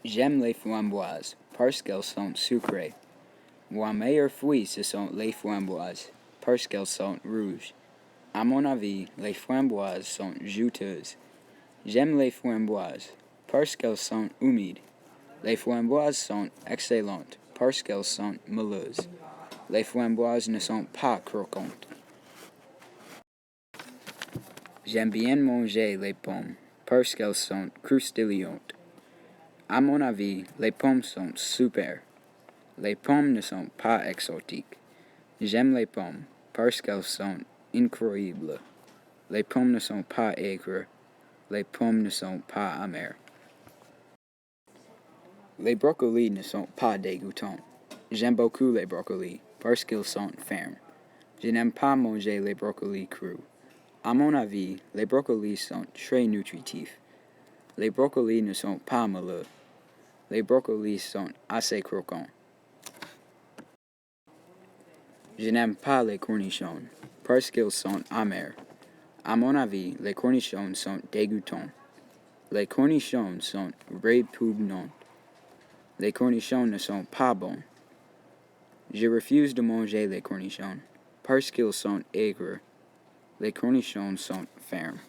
J'aime les framboises parce qu'elles sont sucrées. Mon meilleur fruit, ce sont les framboises parce qu'elles sont rouges. À mon avis, les framboises sont juteuses. J'aime les framboises parce qu'elles sont humides. Les framboises sont excellentes parce qu'elles sont moelleuses. Les framboises ne sont pas croquantes. J'aime bien manger les pommes parce qu'elles sont croustillantes. À mon avis, les pommes sont super. Les pommes ne sont pas exotiques. J'aime les pommes parce qu'elles sont incroyables. Les pommes ne sont pas aigres. Les pommes ne sont pas amères. Les brocolis ne sont pas dégoûtants. J'aime beaucoup les brocolis parce qu'ils sont fermes. Je n'aime pas manger les brocolis crus. À mon avis, les brocolis sont très nutritifs. Les brocolis ne sont pas moelleux. Les brocolis sont assez croquants. Je n'aime pas les cornichons parce qu'ils sont amers. À mon avis, les cornichons sont dégoûtants. Les cornichons sont répugnants. Les cornichons ne sont pas bons. Je refuse de manger les cornichons parce qu'ils sont aigres. Les cornichons sont fermes.